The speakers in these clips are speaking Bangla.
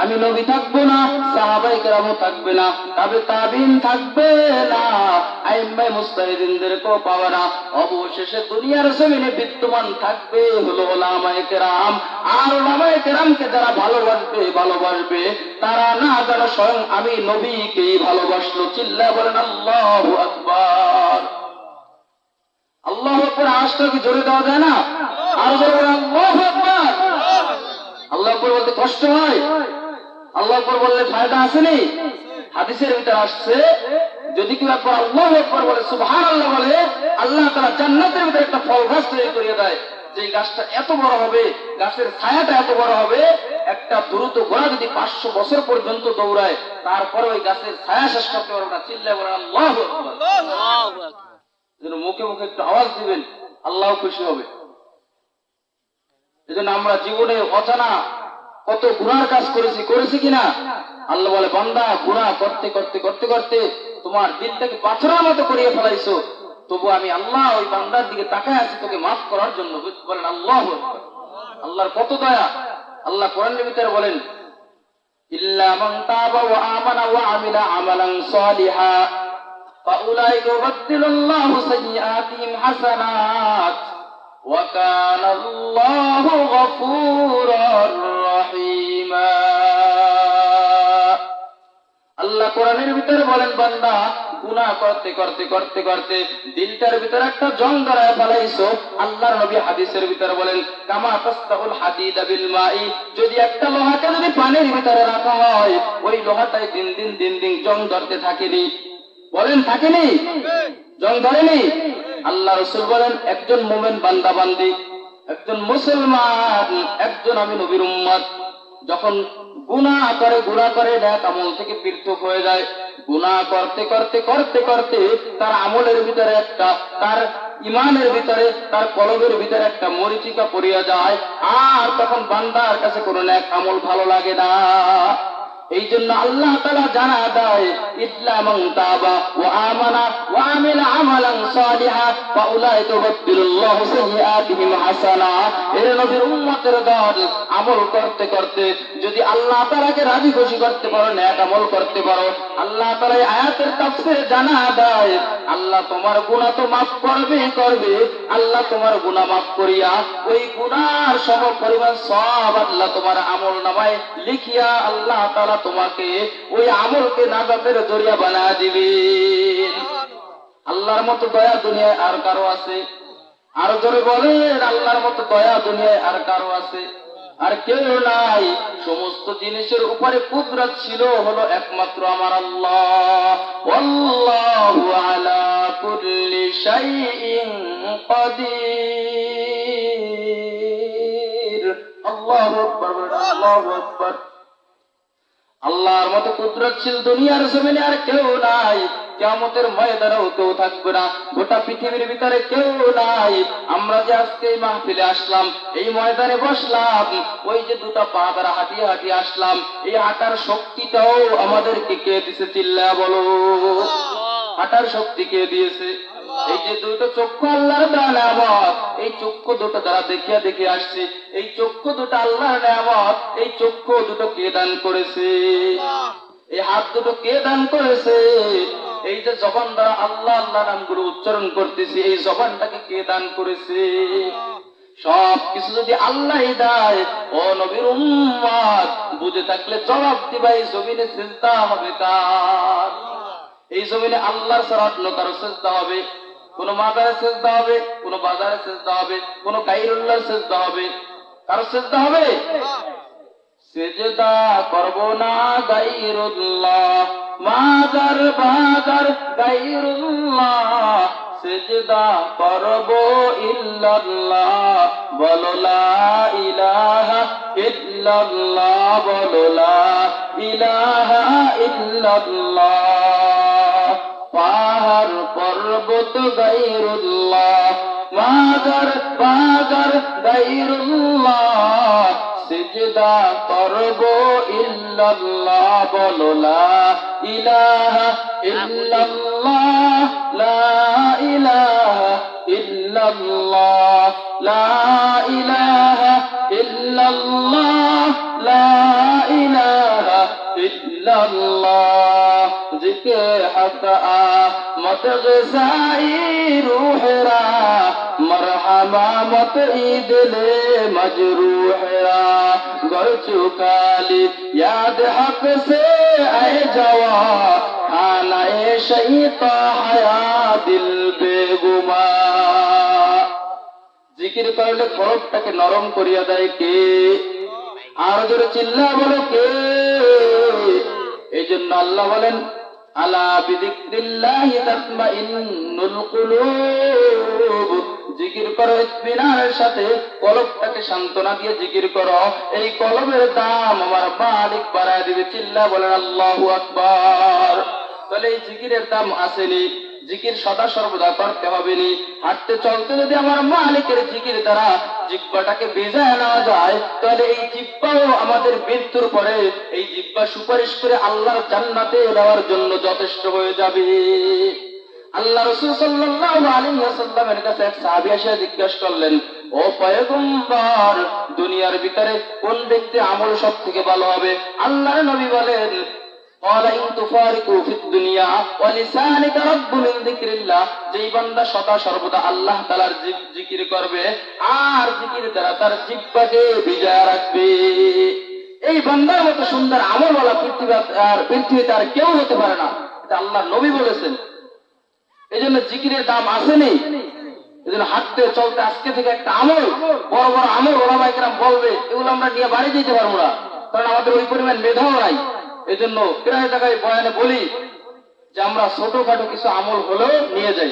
আমি নবী থাকবো না, সাহাবায়ে কেরামও থাকবে না, তবে তাবিন থাকবে না, আইম্মায়ে মুজতাহিদিনদেরকেও পাবে না। অবশেষে দুনিয়ার জমিনে বিদ্যমান থাকবে হলো উলামায়ে কেরাম। আর উলামায়ে কেরামকে যারা ভালোবাসবে তারা না যারা স্বয়ং আমি নবীকেই ভালোবাসলো। চিল্লায়ে বলেন আল্লাহু আকবার। আল্লাহু আকবার। আওয়াজটা কি জোরে দেওয়া যায় না? আর জোরে বলেন আল্লাহু আকবার। আল্লাহু আকবার বলতে কষ্ট হয়? আল্লাহু আকবার বললে ফায়দা আসেনি? হাদিসের ভিতরে আসছে যদি কেউ একবার আল্লাহু আকবার বলে, সুবহানাল্লাহ বলে, আল্লাহ তাআলা জান্নাতের ভিতরে একটা ফল গাছ তৈরি করে দেয়। যে গাছটা এত বড় হবে, গাছের ছায়াটা এত বড় হবে, একটা দ্রুত ঘোড়া যদি 500 বছর পর্যন্ত দৌড়ায় তারপরে ওই গাছের ছায়া শেষ করতে পারবে না। চিল্লায়ে বলেন আল্লাহু আকবার। আল্লাহু আকবার। যেন মুখে মুখে একটু আওয়াজ দিবেন, আল্লাহ খুশি হবে। এজন্য আমরা জীবনে অজানা কত গুনার কাজ করেছি কিনা? আল্লাহ বলে, বান্দা গুনাহ করতে করতে করতে করতে তোমার দিলটাকে পাথরের মতো করিয়ে ফেলাইছো, তবু আমি আল্লাহ ওই বান্দার দিকে তাকায় আছি তোকে মাফ করার জন্য। বলেন আল্লাহু আকবার। আল্লাহর কত দয়া। আল্লাহ কোরআনের ভিতরে বলেন, ইল্লা মান তাবা ওয়া আমানা ওয়া আমিলা আমালান সালিহা ফাউলাইকা ইউবাদদিলুল্লাহু সাইয়্যাতিহিম হাসানাত ওয়া কানা আল্লাহু গফুরুর রহিমা। আল্লাহ কোরআনের ভিতরে বলেন, বান্দা গুনাহ করতে করতে করতে করতে দিলটার ভিতরে একটা জং ধরায় ফেলাইছো। আল্লাহর নবী হাদিসের ভিতরে বলেন, কামা তাস্তাউল হাদিদা বিল মাই, যদি একটা লোহাকে যদি পানির ভিতরে রাখা হয় ওই লোহাটাই দিন দিন জং ধরতে থাকেনি। বলেন থাকেনি? জং ধরেনি? আল্লাহ রাসূল বলেন, একজন মুমিন বান্দা বান্দি, একজন মুসলমান, একজন আমি নবীর উম্মত যখন গুনাহ করে নেক আমল থেকে পৃথক হয়ে যায়, গুনাহ করতে করতে করতে করতে তার আমলের ভিতরে একটা, তার ইমানের ভিতরে, তার কলবের ভিতরে একটা মরিচিকা পড়িয়া যায়, আর তখন বান্দার কাছে কোনো নেক আমল ভালো লাগে না। এই জন্য আল্লাহ তাআলা জানা দেয়, ইল্লা মান তাবা ওয়া আমানা ওয়া আমিলা আমালান সালিহা ফাউলাইকা ইউবাদদিলুল্লাহু সাইয়্যাতিহিম হাসানাত। এর নবীর উম্মতের দল আমল করতে করতে যদি আল্লাহ তাআলাকে রাজি খুশি করতে পারো, নেক আমল করতে পারো, আল্লাহ তাআলা এই আয়াতের তাফসীরে জানা দেয়, আল্লাহ তোমার গুনাহ তো maaf করবে। আল্লাহ তোমার গুনাহ maaf করিয়া ওই গুনাহর সম পরিমাণ সওয়াব আল্লাহ তোমার আমলনামায় লিখিয়া আল্লাহ তাআলা তোমাকে ওই আমলকে নাজাতের জরিয়া বানায় দিবেন। আল্লাহর মতো দয়া দুনিয়ায় আর কারো আছে? আর জোরে বলেন, আল্লাহর মতো দয়া দুনিয়ায় আর কারো আছে? আর কেউ নাই। সমস্ত জিনিসের উপরে কুদরত ছিল হলো একমাত্র আমার আল্লাহ। আল্লাহু আলা কুল্লি শাইইন কাদির। আল্লাহু আকবার, আল্লাহু আকবার। আল্লাহর মতো কুদরত ছিল দুনিয়ার জমিনে আর কেউ নাই। কিয়ামতের ময়দানেও কেউ থাকবে না, গোটা পৃথিবীর ভিতরে কেউ নাই। আমরা যে আজকে এই মাহফিলে আসলাম, এই ময়দানে বসলাম, ওই যে দুটা পা দ্বারা হাঁটিয়ে হাঁটিয়ে আসলাম, এই হাঁটার শক্তিটাও আমাদেরকে কে দিয়েছে? চিল্লায়া বলো, হাঁটার শক্তি কে দিয়েছে? এই যে দুটো চক্ষু আল্লাহর নেয়ামত, এই চক্ষু দুটো দ্বারা দেখিয়ে আসছে, এই চক্ষু দুটো আল্লাহর নেয়ামত। এই চক্ষু দুটো কে দান করেছে? এই হাত দুটো কে দান করেছে? এই যে জবান দ্বারা আল্লাহ আল্লাহ নামগুলো উচ্চারণ করতেছি, এই জবানটাকে কে দান করেছে? সব কিছু যদি আল্লাহই দেয়, ও নবীর উম্মত বুঝে থাকলে জবাব দিবা, এই জমিনে সিজদা হবে কার? এই জমিনে আল্লাহর ছাড়া অন্য কারো সিজদা হবে? কোন মাজারে সিজদা হবে, কোন বাজারে সিজদা হবে, কোন গায়রুল্লাহর সিজদা হবে? কারো সিজদা হবে? সিজদা করব না গায়রুল্লাহ, মাজার বাজার গায়রুল্লাহ, সিজদা করব ইল্লাল্লাহ, বলো লা ইলাহা ইল্লাল্লাহ, বলো লা ইলাহা ইল্লাল্লাহ। পাহাড় পর্বত গায়রুল্লাহ, মাজার বাজার গায়রুল্লাহ, সিজদা করব ইল্লাল্লাহ, বলো লা ইলাহা ইল্লাল্লাহ, লা ইলাহা ইল্লাল্লাহ, লা ইলাহা ইল্লাল্লাহ, লা ইলাহা ইল্লাল্লাহ জিকে হক মত গজাই রূহরা মরহমা মত ইদলে মজরূহরা গর চুকালি याद हक से आए जवा खाना ए शहीता हया दिल बेगुमा জিকির করলে কলবটাকে নরম করিয়া দেয় কে? আর জোরে চিল্লা বলো কে? এই জন্য আল্লাহ বলেন আলা বিযিকরিল্লাহি তাতমাইন্নুল কুলুব, জিকির করো ইতমিনানের সাথে, কলবটাকে সান্ত্বনা দিয়ে জিকির করো। এই কলবের দাম আমার মালিক বাড়ায় দিবে। চিল্লা বলেন আল্লাহু আকবার। তাহলে এই জিকিরের দাম আসেনি, জিকির সদা সর্বদা করতে হবে নি। হাঁটতে চলতে যদি আমার মালিকের জিকির দ্বারা জিহ্বাটাকে বেজায় নেওয়া যায়, তাহলে এই জিহ্বাও আমাদের মৃত্যুর পরে এই জিহ্বা সুপারিশ করে আল্লাহর জান্নাতে দেওয়ার জন্য যথেষ্ট হয়ে যাবে। আল্লাহ রাসূল সাল্লাল্লাহু আলাইহি ওয়াসাল্লামের কাছে এক সাহাবী এসে জিজ্ঞাসা করলেন, ও পয়গম্বর, দুনিয়ার ভিতরে কোন ব্যক্তি আমল সবথেকে ভালো হবে? আল্লাহর নবী বলেন قال إن تفارقوا في الدنيا ولسانك رب من ذكر الله, যেই বান্দা সদা সর্বদা আল্লাহ তাআলার জিকির করবে আর জিকির দ্বারা তার জিহ্বাকে বিজয় রাখবে, এই বান্দার মতো সুন্দর আমলওয়ালা পৃথিবীতে আর কেউ হতে পারে না। এটা আল্লাহর নবী বলেছেন। এইজন্য জিকিরের দাম আসেনি। এইজন্য হাঁটতে চলতে আজকে থেকে একটা আমল, বড় বড় আমল ওলামায়ে কেরাম বলবে, এগুলো আমরা নিয়ে বাড়ি যেতে পারবো না, কারণ আমাদের ওই পরিমাণ মেধাও নাই। এই জন্য প্রায় জায়গায় বয়ানে বলি যে আমরা ছোটখাটো কিছু আমল হলেও নিয়ে যাই।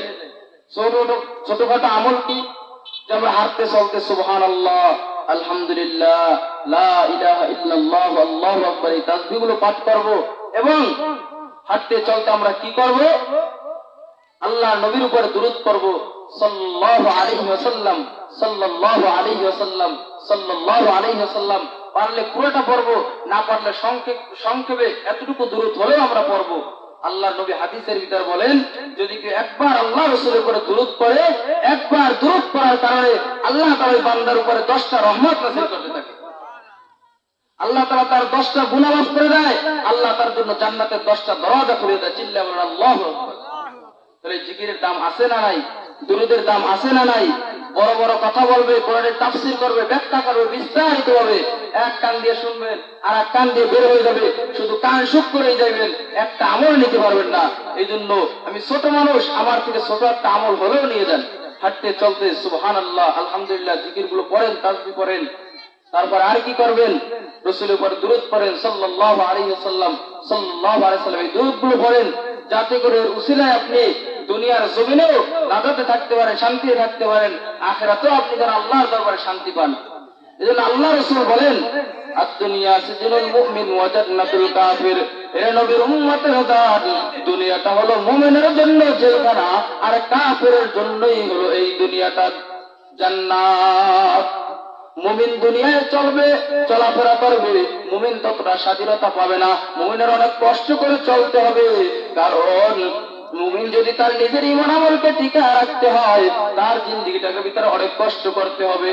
ছোটখাটো আমল কি? যে আমরা হাঁটতে চলতে সুবহানাল্লাহ, আলহামদুলিল্লাহ, লা ইলাহা ইল্লাল্লাহ, আল্লাহু আকবার এই তাসবিহগুলো পাঠ করব। এবং হাঁটতে চলতে আমরা কি করব? আল্লাহর নবীর উপরে দুরূদ পড়ব, সাল্লাল্লাহু আলাইহি ওয়াসাল্লাম, সাল্লাল্লাহু আলাইহি ওয়াসাল্লাম, সাল্লাল্লাহু আলাইহি ওয়াসাল্লাম। পারলে পুরোটা পড়বো, না পারলে সংক্ষেপে এতটুকু দূরত হলেও আমরা পড়বো। আল্লাহ নবী হাদিসের ভিতর বলেন, যদি কেউ একবার আল্লাহ রাসূলের উপরে দুরূদ পড়ে, একবার দুরূদ পড়ার কারণে আল্লাহ তাআলা ওই বান্দার উপরে 10টা রহমত নাযিল করতে থাকে। আল্লাহ তাআলা তার 10টা গুনাহ মাফ করে দেয়, আল্লাহ তার জন্য জান্নাতের 10টা দরজা খুলে দেয়। চিল্লা বলেন আল্লাহু আকবার। তাহলে জিকিরের দাম আছে না নাই? দুরূদের দাম আছে না নাই? বড় বড় কথা বলবে, কোরআনের তাফসীর করবে, ব্যাখ্যা করবে বিস্তারিত ভাবে, এক কান দিয়ে শুনবেন আর এক কান দিয়ে বের হয়ে যাবে, শুধু কান সুখ করেই যাবেন, একটা আমল নিতে পারবেন না। এই জন্য আমি ছোট মানুষ, আমার থেকে ছোট একটা আমল হলেও নিয়ে যান। হাঁটতে চলতে সুবহানাল্লাহ, আলহামদুলিল্লাহ জিকির গুলো পড়েন, তাসবিহ পড়েন। তারপর আর কি করবেন? রাসূলের উপর দুরূদ পড়েন, সাল্লাল্লাহু আলাইহি ওয়াসাল্লাম, সাল্লাল্লাহু আলাইহি ওয়াসাল্লাম। এই দুরূদগুলো পড়েন যাতে করে উসিলায় আপনি দুনিয়ার জমিনেও নাজাতে থাকতে পারেন, শান্তিতে থাকতে পারেন, আখিরাতেও আপনি যেন আল্লাহর দরবারে শান্তি পান। এজন্য আল্লাহ রাসূল বলেন, আদ-দুনিয়া সিজনুল মুমিন ওয়া জান্নাতুল কাফির। এ নবীর উম্মতের দান, দুনিয়াটা হলো মুমিনের জন্য জেলখানা, আর কাফিরের জন্যই হলো এই দুনিয়াটা জান্নাত। মুমিন দুনিয়ায় চলবে, চলাফেরা করবে, মুমিন ততটা স্বাধীনতা পাবে না। মুমিনের অনেক কষ্ট করে চলতে হবে, কারণ মুমিন যদি তার নিজের ঈমান আমলকে টিকা রাখতে হয়, তার জিন্দেগিটাকে ভিতরে অনেক কষ্ট করতে হবে।